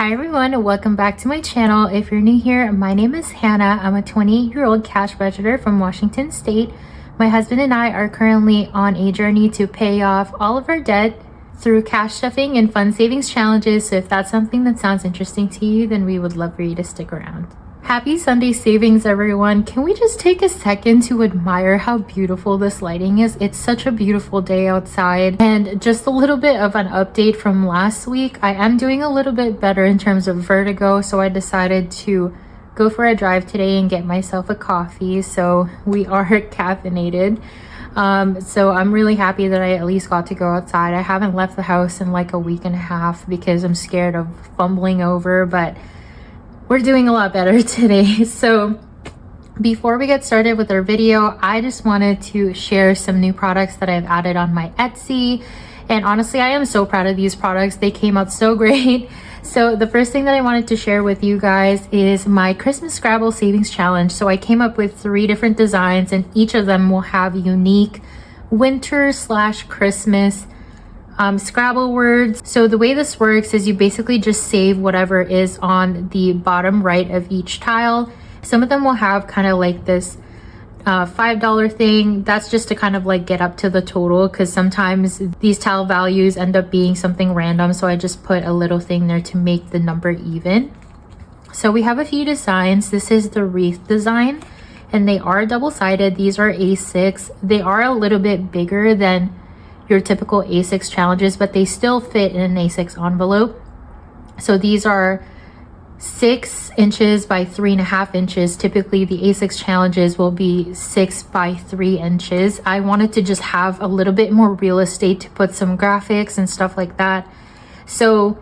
Hi everyone, welcome back to my channel. If you're new here, my name is Hannah. I'm a 28-year-old cash budgeter from Washington State. My husband and I are currently on a journey to pay off all of our debt through cash stuffing and fund savings challenges. So if that's something that sounds interesting to you, then we would love for you to stick around. Happy Sunday savings, everyone. Can we just take a second to admire how beautiful this lighting is? It's such a beautiful day outside. And just a little bit of an update from last week. I am doing a little bit better in terms of vertigo, so I decided to go for a drive today and get myself a coffee. So we are caffeinated. So I'm really happy that I at least got to go outside. I haven't left the house in like a week and a half because I'm scared of fumbling over, but we're doing a lot better today. So before we get started with our video, I just wanted to share some new products that I've added on my Etsy. And honestly, I am so proud of these products. They came out so great. So the first thing that I wanted to share with you guys is my Christmas Scrabble Savings Challenge. So I came up with 3 different designs, and each of them will have unique winter/Christmas Scrabble words. So the way this works is you basically just save whatever is on the bottom right of each tile. Some of them will have kind of like this $5 thing. That's just to kind of like get up to the total, because sometimes these tile values end up being something random. So I just put a little thing there to make the number even. So we have a few designs. This is the wreath design, and they are double-sided. These are A6. They are a little bit bigger than your typical A6 challenges, but they still fit in an A6 envelope. So these are 6 inches by 3.5 inches. Typically the A6 challenges will be 6 by 3 inches. I wanted to just have a little bit more real estate to put some graphics and stuff like that. So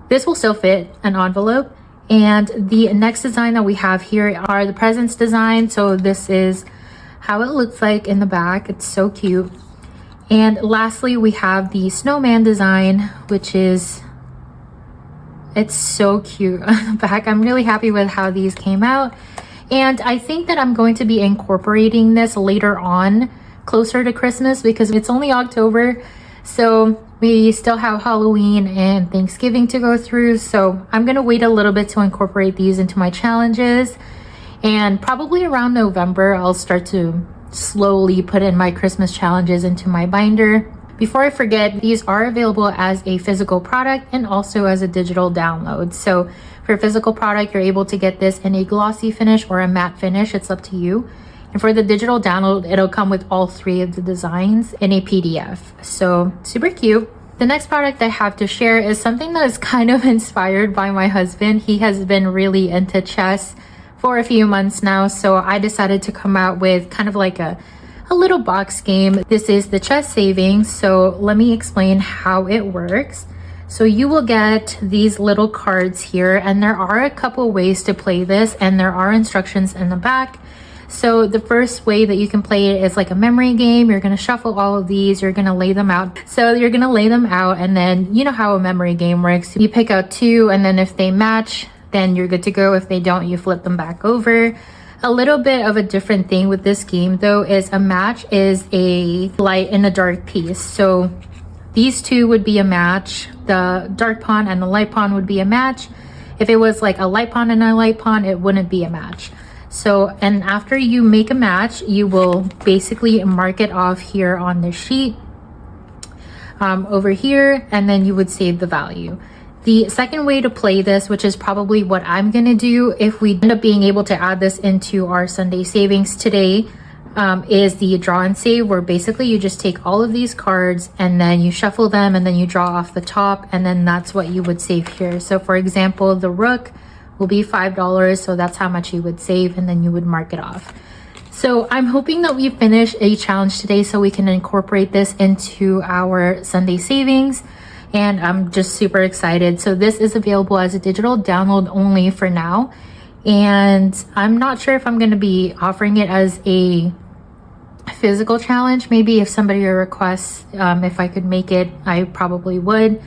this will still fit an envelope. And the next design that we have here are the presents design. So this is how it looks like in the back. It's so cute. And lastly, we have the snowman design, which is, it's so cute on the back. I'm really happy with how these came out. And I think that I'm going to be incorporating this later on, closer to Christmas, because it's only October. So we still have Halloween and Thanksgiving to go through. So I'm going to wait a little bit to incorporate these into my challenges. And probably around November, I'll start to slowly put in my Christmas challenges into my binder. Before I forget, these are available as a physical product and also as a digital download. So for a physical product, you're able to get this in a glossy finish or a matte finish. It's up to you. And for the digital download, it'll come with all 3 of the designs in a PDF. So super cute. The next product I have to share is something that is kind of inspired by my husband. He has been really into chess for a few months now, so I decided to come out with kind of like a little box game. This is the chess savings. So let me explain how it works. So you will get these little cards here, and there are a couple ways to play this, and there are instructions in the back. So the first way that you can play it is like a memory game. You're going to shuffle all of these, you're going to lay them out. So you're going to lay them out, and then you know how a memory game works. You pick out 2, and then if they match, then you're good to go. If they don't, you flip them back over. A little bit of a different thing with this game though is a match is a light and a dark piece. So these 2 would be a match. The dark pawn and the light pawn would be a match. If it was like a light pawn and a light pawn, it wouldn't be a match. So, and after you make a match, you will basically mark it off here on the sheet over here, and then you would save the value. The second way to play this, which is probably what I'm going to do if we end up being able to add this into our Sunday savings today, is the draw and save, where basically you just take all of these cards and then you shuffle them and then you draw off the top, and then that's what you would save here. So for example, the rook will be $5, so that's how much you would save, and then you would mark it off. So I'm hoping that we finish a challenge today so we can incorporate this into our Sunday savings. And I'm just super excited. So this is available as a digital download only for now. And I'm not sure if I'm going to be offering it as a physical challenge. Maybe if somebody requests, if I could make it, I probably would.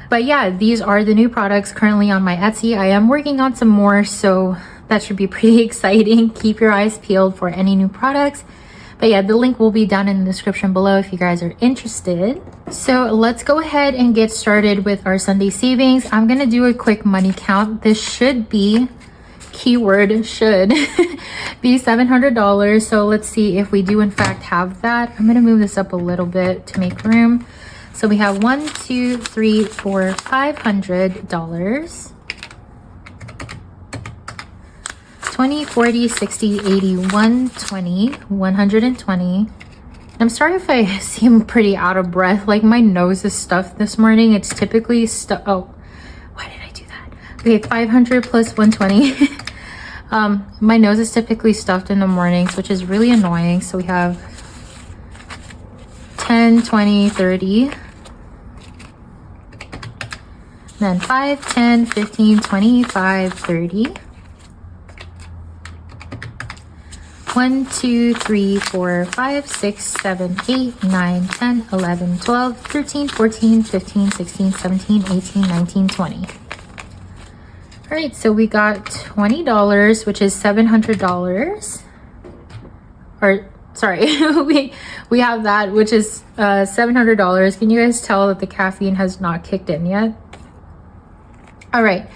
But yeah, these are the new products currently on my Etsy. I am working on some more, so that should be pretty exciting. Keep your eyes peeled for any new products. But yeah, the link will be down in the description below if you guys are interested. So let's go ahead and get started with our Sunday savings. I'm gonna do a quick money count. This should be, keyword should, be $700. So let's see if we do in fact have that. I'm gonna move this up a little bit to make room. So we have $1, $2, $3, $4, $500. 20, 40, 60, 80, 120, 120. I'm sorry if I seem pretty out of breath. Like my nose is stuffed this morning. It's typically oh, why did I do that? Okay, 500 plus 120. My nose is typically stuffed in the mornings, which is really annoying. So we have 10, 20, 30. Then 5, 10, 15, 25, 30. 1, 2, 3, 4, 5, 6, 7, 8, 9, 10, 11, 12, 13, 14, 15, 16, 17, 18, 19, 20. All right, so we got $20, which is $700. Or sorry, we have that, which is $700. Can you guys tell that the caffeine has not kicked in yet? All right.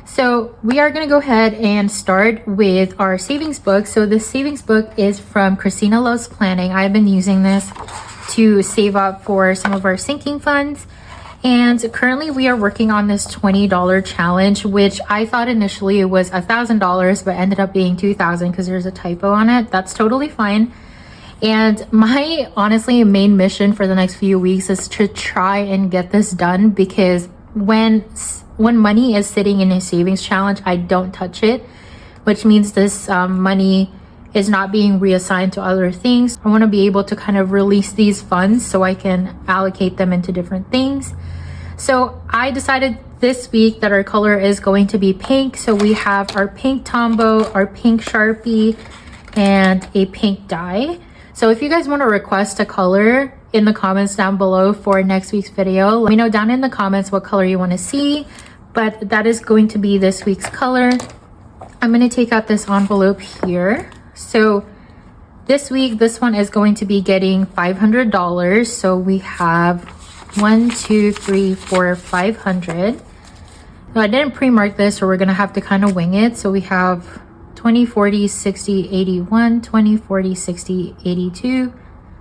So we are going to go ahead and start with our savings book. So this savings book is from Christina Loves Planning. I've been using this to save up for some of our sinking funds. And currently we are working on this $20 challenge, which I thought initially it was $1,000, but ended up being $2,000 because there's a typo on it. That's totally fine. And my honestly main mission for the next few weeks is to try and get this done, because when money is sitting in a savings challenge, I don't touch it, which means this money is not being reassigned to other things. I want to be able to kind of release these funds so I can allocate them into different things. So I decided this week that our color is going to be pink. So we have our pink Tombow, our pink Sharpie, and a pink die. So if you guys want to request a color in the comments down below for next week's video, let me know down in the comments what color you want to see. But that is going to be this week's color. I'm going to take out this envelope here. So this week, this one is going to be getting $500. So we have 1, 2, 3, 4, 500. Now I didn't pre-mark this, so we're going to have to kind of wing it. So we have 20, 40, 60, 81, 20, 40, 60, 82,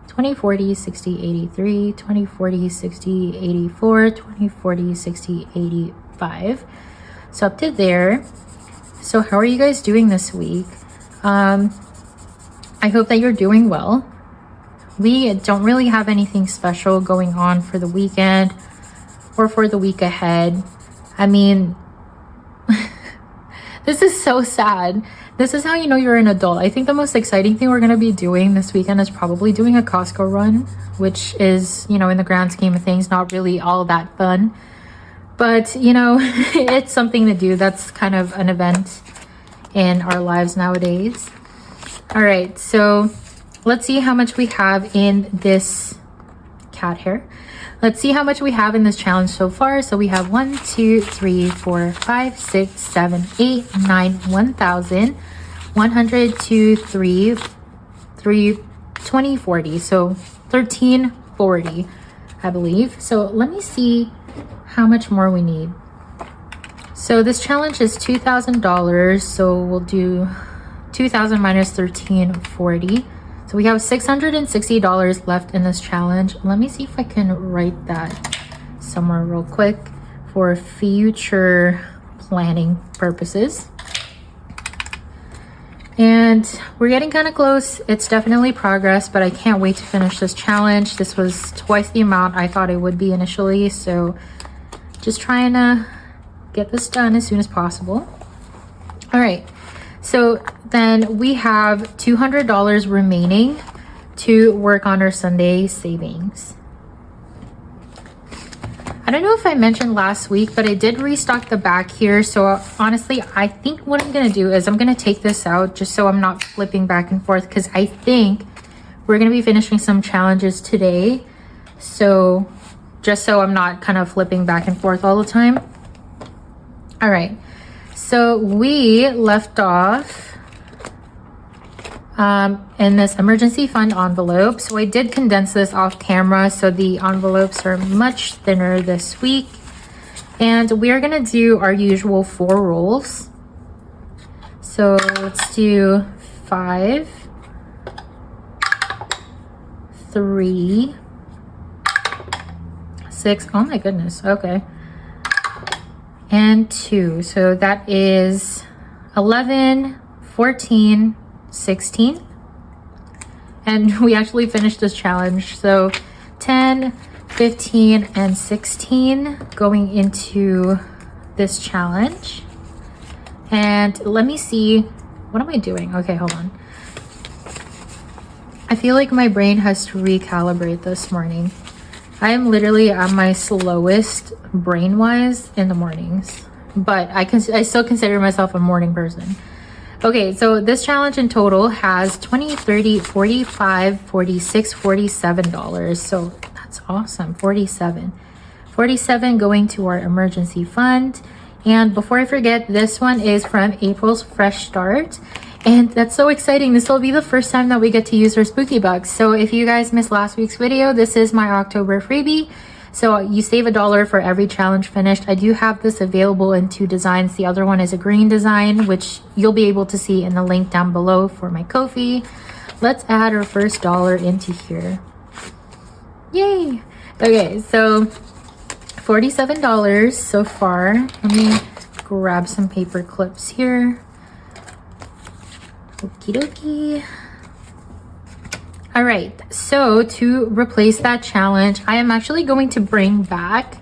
20, 40, 60, 83, 20, 40, 60, 84, 20, 40, 60, 85. So up to there. So how are you guys doing this week? I hope that you're doing well. We don't really have anything special going on for the weekend or for the week ahead. I mean, this is so sad. This is how you know you're an adult. I think the most exciting thing we're going to be doing this weekend is probably doing a Costco run, which is, you know, in the grand scheme of things, not really all that fun. But, you know, it's something to do. That's kind of an event in our lives nowadays. All right, so let's see how much we have in this cat hair. Let's see how much we have in this challenge so far. So we have 1, 2, 3, 4, 5, 6, 7, 8, 9, 1,000, 100, 2, 3, 20, 40. So 1340, I believe. So let me see how much more we need. So this challenge is $2,000. So we'll do 2,000 minus 1340. So we have $660 left in this challenge. Let me see if I can write that somewhere real quick for future planning purposes. And we're getting kind of close. It's definitely progress, but I can't wait to finish this challenge. This was twice the amount I thought it would be initially. So just trying to get this done as soon as possible. All right. So then we have $200 remaining to work on our Sunday savings. I don't know if I mentioned last week, but I did restock the back here. So honestly, I think what I'm going to do is I'm going to take this out just so I'm not flipping back and forth, because I think we're going to be finishing some challenges today. So just so I'm not kind of flipping back and forth all the time. All right. So we left off, in this emergency fund envelope. So I did condense this off camera, so the envelopes are much thinner this week. And we are gonna do our usual 4 rolls. So let's do 5, 3, 6, oh my goodness, okay, and 2. So that is 11, 14, 16. And we actually finished this challenge. So 10, 15, and 16 going into this challenge. And let me see, what am I doing? Okay, hold on. I feel like my brain has to recalibrate this morning. I am literally at my slowest brain-wise in the mornings, but I still consider myself a morning person. Okay, so this challenge in total has $20, $30, $45, $46, $47. So that's awesome. 47 going to our emergency fund. And before I forget, this one is from April's Fresh Start. And that's so exciting. This will be the first time that we get to use her spooky bucks. So if you guys missed last week's video, this is my October freebie. So you save $1 for every challenge finished. I do have this available in 2 designs. The other one is a green design, which you'll be able to see in the link down below for my Ko-fi. Let's add our first $1 into here. Yay! Okay, so $47 so far. Let me grab some paper clips here. Okie dokie. All right, so to replace that challenge, I am actually going to bring back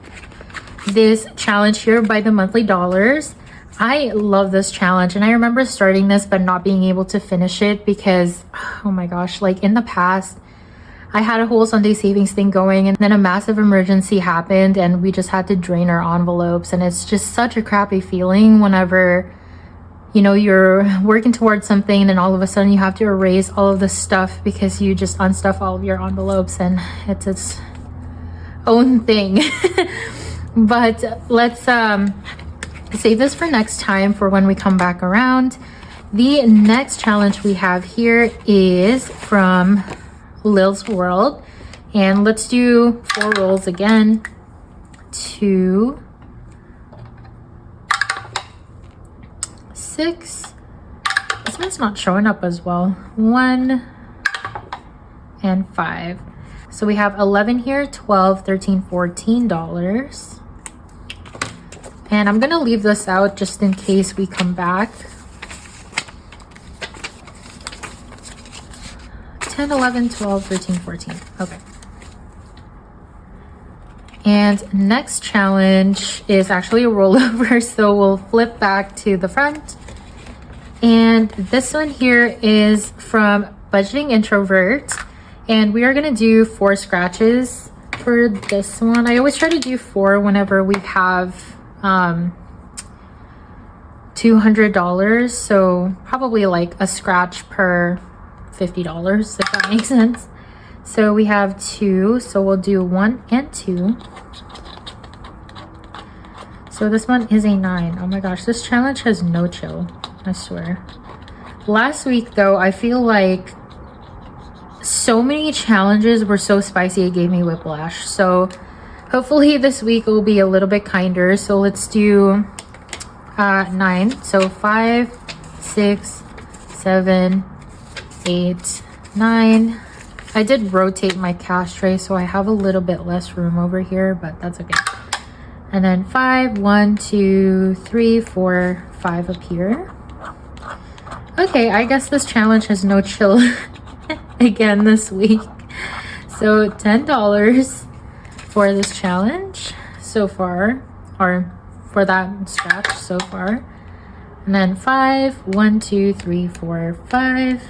this challenge here by the monthly dollars. I love this challenge, and I remember starting this but not being able to finish it because, oh my gosh, like in the past, I had a whole Sunday savings thing going, and then a massive emergency happened and we just had to drain our envelopes. And it's just such a crappy feeling whenever, you know, you're working towards something and then all of a sudden you have to erase all of this stuff because you just unstuff all of your envelopes, and it's its own thing. But let's save this for next time, for when we come back around. The next challenge we have here is from Lil's World, and let's do 4 rolls again. 2, 6. This one's not showing up as well. 1 and 5. So we have 11 here, 12, 13, $14. And I'm gonna leave this out just in case we come back. 10, 11, 12, 13, 14. Okay. And next challenge is actually a rollover, so we'll flip back to the front. And this one here is from Budgeting Introvert, and we are gonna do 4 scratches for this one. I always try to do 4 whenever we have $200, so probably like a scratch per $50, if that makes sense. So we have 2, so we'll do 1 and 2. So this one is a 9. Oh my gosh, this challenge has no chill, I swear. Last week though, I feel like so many challenges were so spicy it gave me whiplash. So hopefully this week will be a little bit kinder. So let's do 9. So 5, 6, 7, 8, 9. I did rotate my cash tray, so I have a little bit less room over here, but that's okay. And then 5, 1, 2, 3, 4, 5 up here. Okay, I guess this challenge has no chill again this week. So $10 for this challenge so far, or for that scratch so far. And then 5, 1, 2, 3, 4, 5.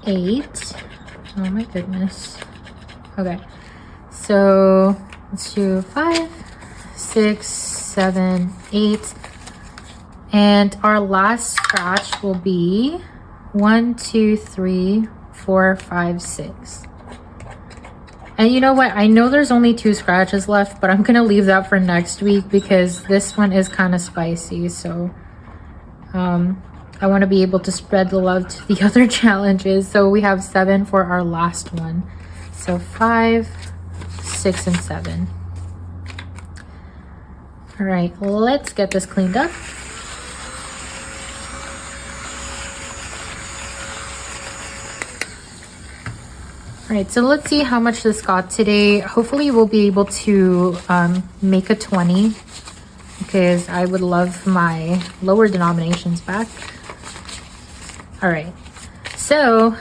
8. Oh my goodness. Okay, so let's do 5, 6, 7, 8. And our last scratch will be 1, 2, 3, 4, 5, 6. And you know what? I know there's only 2 scratches left, but I'm gonna leave that for next week because this one is kind of spicy. So I want to be able to spread the love to the other challenges. So we have 7 for our last one. So 5, 6, and 7. All right, let's get this cleaned up. All right, so let's see how much this got today. Hopefully we'll be able to make a 20 because I would love my lower denominations back. All right, so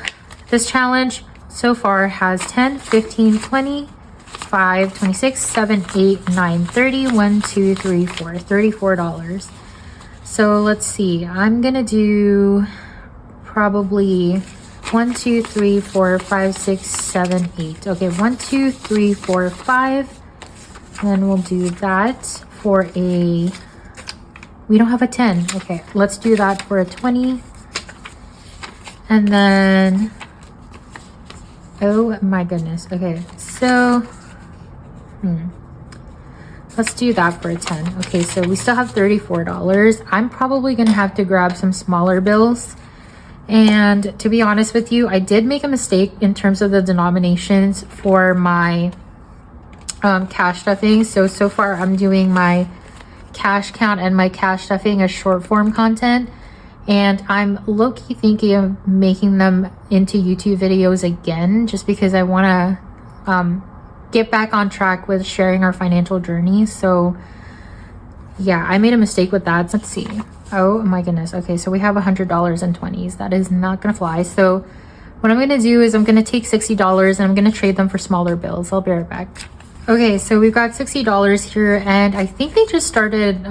this challenge so far has 10, 15, 20, 5, 26, 7, 8, 9, 30, 1, 2, 3, 4, $34. So let's see, I'm gonna do probably 1, 2, 3, 4, 5, 6, 7, 8. Okay, 1, 2, 3, 4, 5. And then we'll do that for a, we don't have a 10. Okay, let's do that for a 20. And then, oh my goodness. Okay, so, let's do that for a 10. Okay, so we still have $34. I'm probably gonna have to grab some smaller bills. And to be honest with you, I did make a mistake in terms of the denominations for my cash stuffing. So far I'm doing my cash count and my cash stuffing as short form content. And I'm low-key thinking of making them into YouTube videos again, just because I want to get back on track with sharing our financial journey. So yeah, I made a mistake with that. Let's see. Oh my goodness. Okay, so we have $100 in 20s. That is not gonna fly. So what I'm gonna do is I'm gonna take $60 and I'm gonna trade them for smaller bills. I'll be right back. Okay, so we've got $60 here, and I think they just started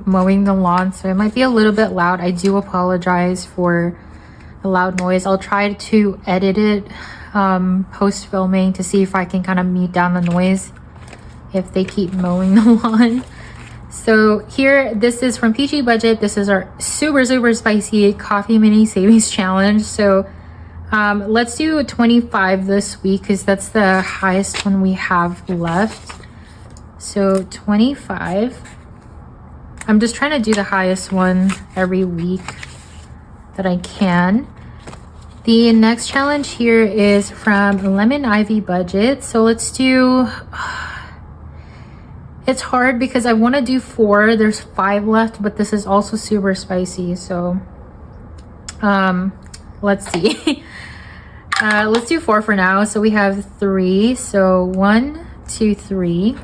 mowing the lawn, so it might be a little bit loud. I do apologize for the loud noise. I'll try to edit it post filming to see if I can kind of mute down the noise if they keep mowing the lawn. So here, this is from PG Budget. This is our super spicy coffee mini savings challenge. So let's do a 25 this week because that's the highest one we have left. So 25. I'm just trying to do the highest one every week that I can. The next challenge here is from Lemon Ivy Budget. So let's do... It's hard because I want to do 4. There's 5 left, but this is also super spicy. So let's see. Let's do 4 for now. So we have 3. So 1, 2, 3.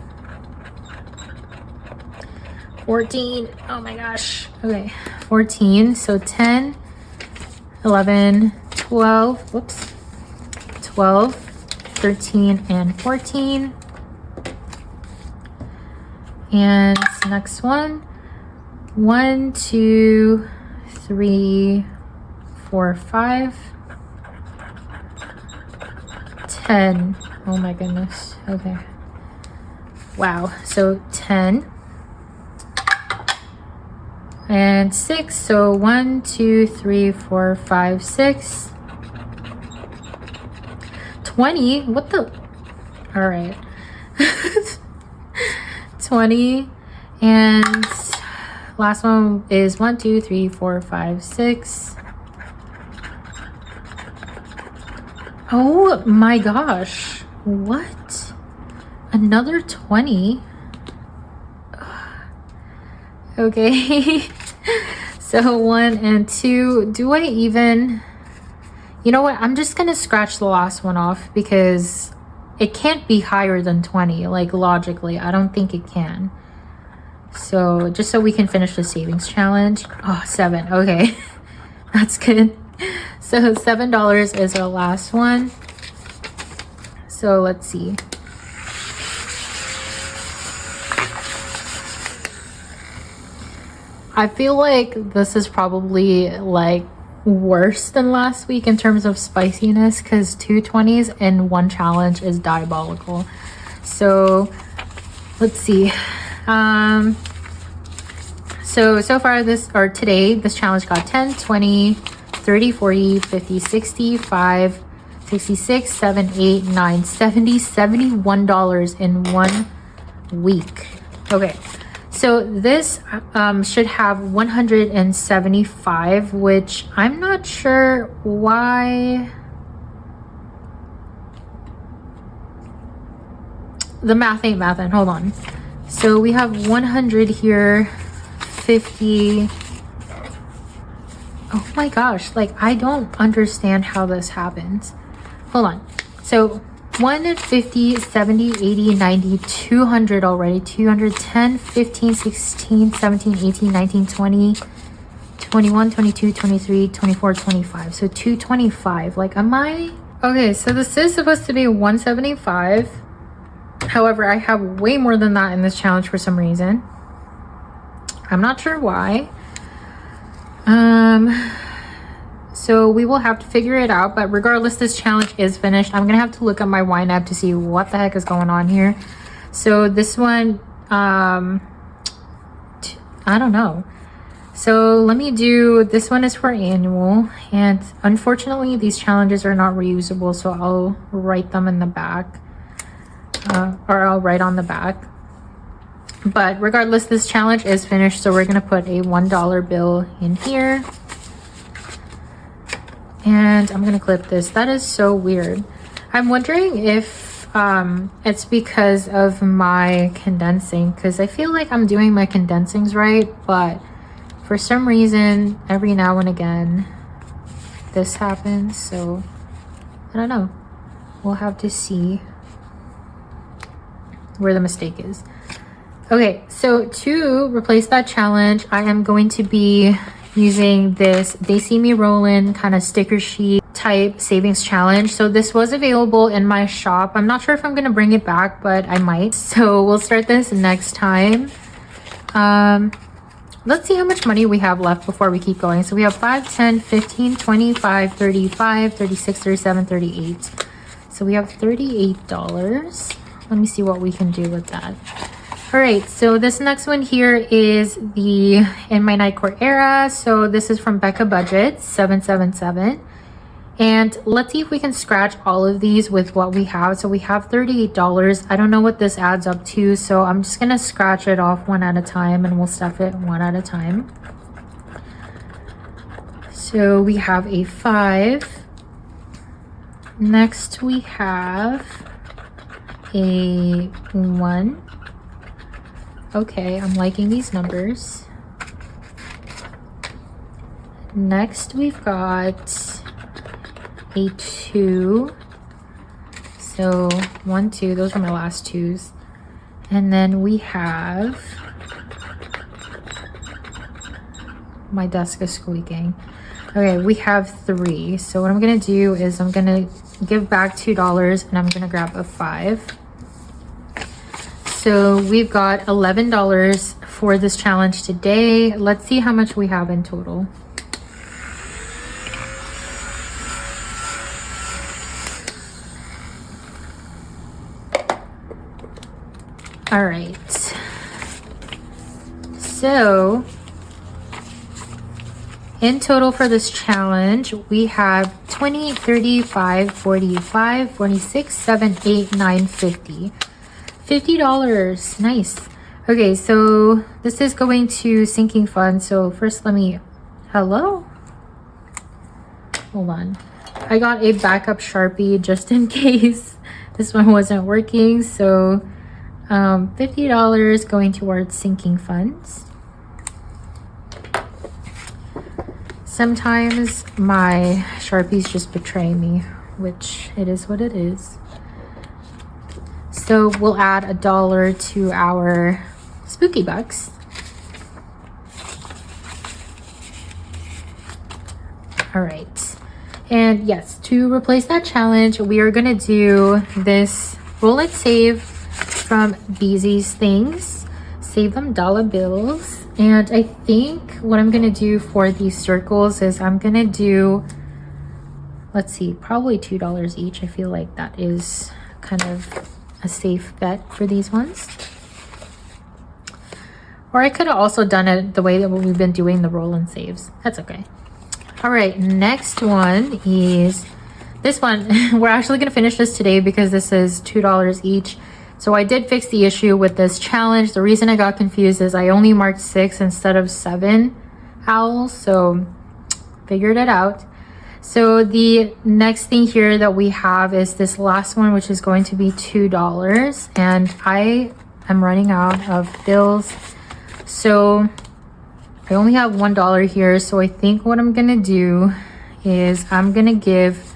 14. Oh my gosh. Okay. 14. So 10, 11, 12. Whoops. 12, 13, and 14. And next one, 1, 2, 3, 4, 5, 10. Oh my goodness. Okay. Wow. So 10 and 6. So 1, 2, 3, 4, 5, 6. 20. What the? All right. 20, and last one is 1, 2, 3, 4, 5, 6. Oh my gosh, what? Another 20? Okay. So 1 and 2. Do I even, you know what, I'm just gonna scratch the last one off because it can't be higher than 20, like logically. I don't think it can. So just so we can finish the savings challenge. Oh, 7. Okay. That's good. So $7 is our last one. So let's see. I feel like this is probably like worse than last week in terms of spiciness because 2 20s in one challenge is diabolical. So let's see. So far today this challenge got 10, 20, 30, 40, 50, 60, 5, 66, 7, 8, 9, 70, $71 in 1 week. Okay, So this should have 175, which I'm not sure why. The math ain't mathin'. Hold on. So we have 100 here, 50. Oh my gosh, like I don't understand how this happens. Hold on. So 150, 70, 80, 90, 200 already. 210, 15, 16, 17, 18, 19, 20, 21, 22, 23, 24, 25. So 225. Like, am I? Okay, so this is supposed to be 175. However, I have way more than that in this challenge for some reason. I'm not sure why. So we will have to figure it out, but regardless, this challenge is finished. I'm gonna have to look at my wine app to see what the heck is going on here. So this one, I don't know. So let me do, this one is for annual, and unfortunately these challenges are not reusable, so I'll write them in the back, or I'll write on the back. But regardless, this challenge is finished, so we're gonna put a $1 bill in here. And I'm gonna clip this. That is so weird. I'm wondering if it's because of my condensing, because I feel like I'm doing my condensings right, but for some reason, every now and again, this happens. So I don't know. We'll have to see where the mistake is. Okay, so to replace that challenge, I am going to be using this They See Me Rollin' kind of sticker sheet type savings challenge. So this was available in my shop. I'm not sure if I'm going to bring it back, but I might. So we'll start this next time. Let's see how much money we have left before we keep going. So we have 5, 10, 15, 25, 35, 36, 37, 38. So we have $38. Let me see what we can do with that. All right, so this next one here is the In My Night Court Era. So this is from PropBudgets 777. And let's see if we can scratch all of these with what we have. So we have $38. I don't know what this adds up to, so I'm just gonna scratch it off one at a time and we'll stuff it one at a time. So we have a 5. Next we have a 1. Okay, I'm liking these numbers. Next, we've got a 2. So 1, 2, those are my last 2s. And then we have, my desk is squeaking. Okay, we have 3. So what I'm gonna do is I'm gonna give back $2 and I'm gonna grab a 5. So we've got $11 for this challenge today. Let's see how much we have in total. All right. So in total for this challenge, we have 20, 35, 45, 46, 7, 8, 9, 50. $50. Nice. Okay, so this is going to sinking fund. So first let me, hello? Hold on. I got a backup Sharpie just in case this one wasn't working. So $50 going towards sinking funds. Sometimes my Sharpies just betray me, which it is what it is. So we'll add $1 to our spooky bucks. All right. And yes, to replace that challenge, we are gonna do this roll and save from Beezy's Things. Save them dollar bills. And I think what I'm gonna do for these circles is I'm gonna do, let's see, probably $2 each. I feel like that is kind of a safe bet for these ones. Or I could have also done it the way that we've been doing the roll and saves. That's okay. All right, next one is this one. We're actually gonna finish this today because this is $2 each. So I did fix the issue with this challenge. The reason I got confused is I only marked 6 instead of 7 owls, so figured it out. So the next thing here that we have is this last one, which is going to be $2, and I am running out of bills, so I only have $1 here. So I think what I'm gonna do is I'm gonna give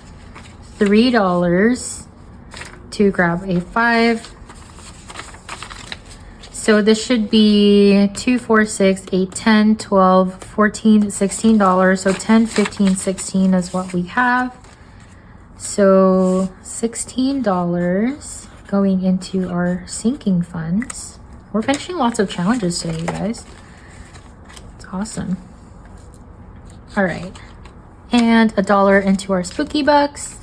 $3 to grab a 5. So this should be 2, 4, 6, 8, 10, 12, 14, $16. So 10, 15, 16 is what we have. So $16 going into our sinking funds. We're finishing lots of challenges today, you guys. It's awesome. All right. And $1 into our spooky bucks.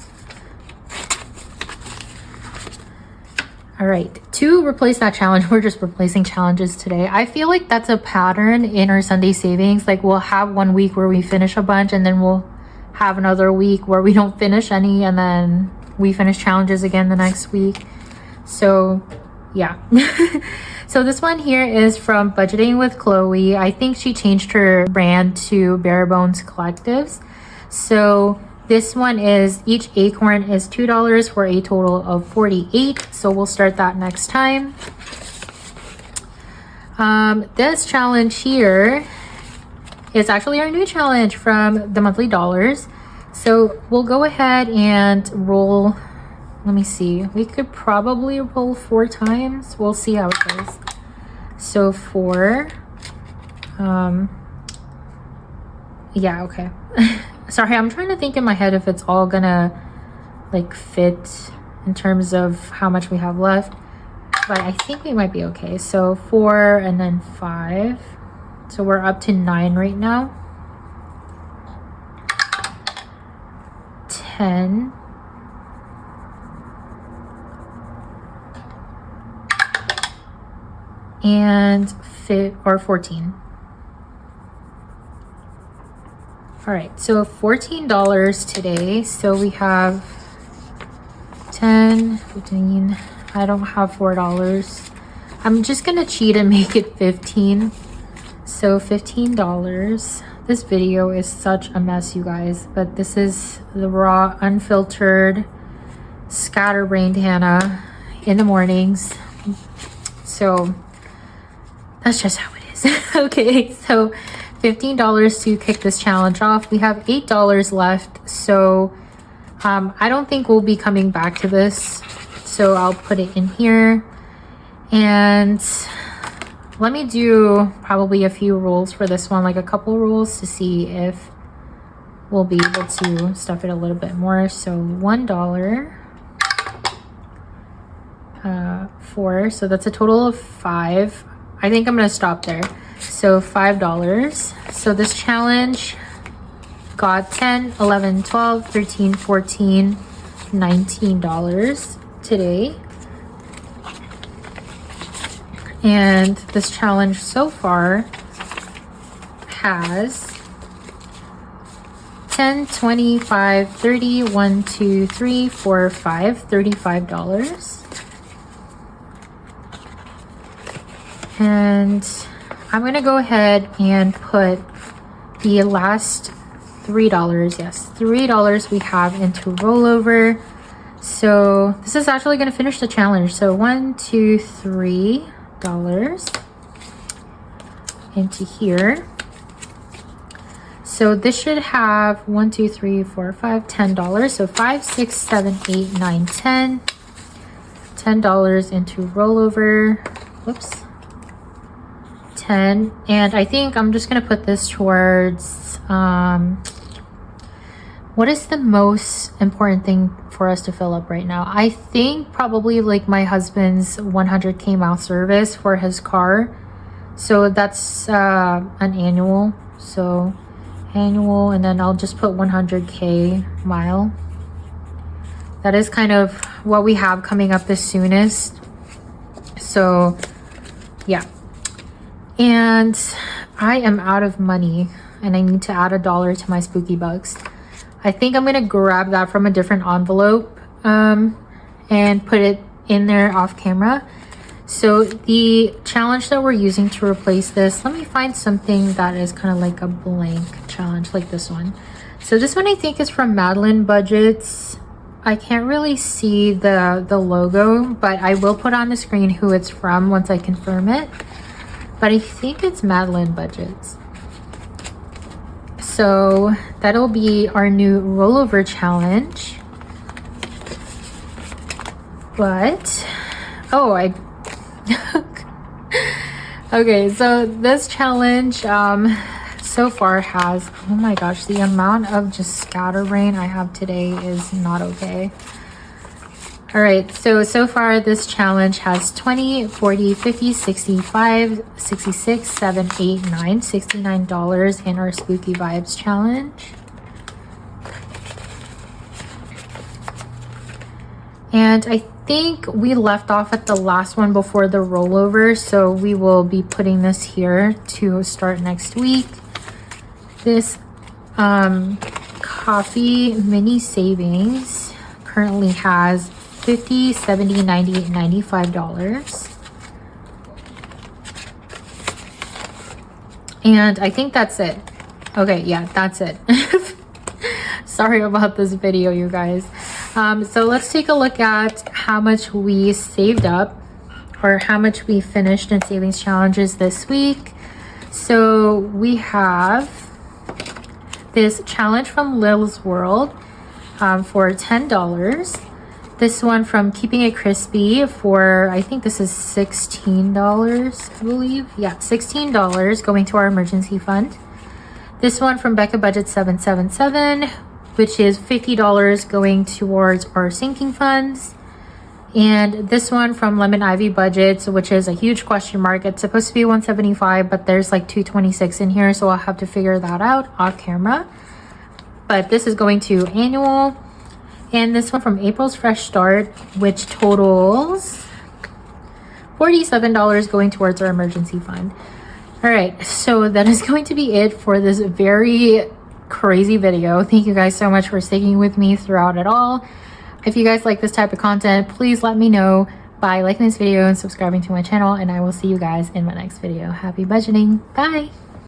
All right, to replace that challenge, we're just replacing challenges today. I feel like that's a pattern in our Sunday savings. Like we'll have one week where we finish a bunch, and then we'll have another week where we don't finish any, and then we finish challenges again the next week. So yeah. So this one here is from Budgeting with Chloe. I think she changed her brand to Bare Bones Collectives. So this one is each acorn is $2 for a total of 48. So we'll start that next time. This challenge here is actually our new challenge from the monthly dollars. So we'll go ahead and roll. Let me see. We could probably roll 4 times. We'll see how it goes. So 4. Yeah, okay. Sorry, I'm trying to think in my head if it's all gonna like fit in terms of how much we have left, but I think we might be okay. So 4 and then 5. So we're up to 9 right now. 10. And 14. All right, so $14 today. So we have 10, 15. I don't have $4. I'm just gonna cheat and make it 15. So $15. This video is such a mess, you guys, but this is the raw, unfiltered, scatterbrained Hannah in the mornings. So that's just how it is. Okay, so $15 to kick this challenge off. We have $8 left, so I don't think we'll be coming back to this, so I'll put it in here. And let me do probably a few rules for this one, like a couple rules, to see if we'll be able to stuff it a little bit more. So $1, 4, so that's a total of 5. I think I'm gonna stop there. So $5. So this challenge got 10, 11, 12, 13, 14, $19 today. And this challenge so far has 10, 25, 30, 1, 2, 3, 4, 5, $35. And I'm gonna go ahead and put the last $3, yes, $3 we have into rollover. So this is actually gonna finish the challenge. So $1, $2, $3 into here. So this should have 1, 2, 3, 4, 5, $10. So 5, 6, 7, 8, 9, 10. $10 into rollover. Whoops. 10. And I think I'm just gonna put this towards what is the most important thing for us to fill up right now? I think probably like my husband's 100K mile service for his car. So that's an annual. So annual, and then I'll just put 100K mile. That is kind of what we have coming up the soonest. So yeah. And I am out of money and I need to add $1 to my spooky bucks. I think I'm gonna grab that from a different envelope and put it in there off camera. So the challenge that we're using to replace this, let me find something that is kind of like a blank challenge like this one. So this one I think is from Madeline Budgets. I can't really see the logo, but I will put on the screen who it's from once I confirm it. But I think it's Madeline Budgets. So that'll be our new rollover challenge. But, oh, okay, so this challenge so far has, oh my gosh, the amount of just scatterbrain I have today is not okay. All right, so far this challenge has 20, 40, 50, 65, 66, 7, 8, 9, $69 in our Spooky Vibes challenge. And I think we left off at the last one before the rollover, so we will be putting this here to start next week. This coffee mini savings currently has $50, $70, $90, $95. And I think that's it. Okay, yeah, that's it. Sorry about this video, you guys. So let's take a look at how much we saved up, or how much we finished in savings challenges this week. So we have this challenge from Lil's World for $10. This one from Keeping It Crispy for, I think this is $16, I believe. Yeah, $16 going to our emergency fund. This one from Becca Budget 777, which is $50 going towards our sinking funds. And this one from Lemon Ivy Budgets, which is a huge question mark. It's supposed to be $175, but there's like $226 in here, so I'll have to figure that out off camera. But this is going to annual. And this one from April's Fresh Start, which totals $47 going towards our emergency fund. All right, so that is going to be it for this very crazy video. Thank you guys so much for sticking with me throughout it all. If you guys like this type of content, please let me know by liking this video and subscribing to my channel, and I will see you guys in my next video. Happy budgeting. Bye.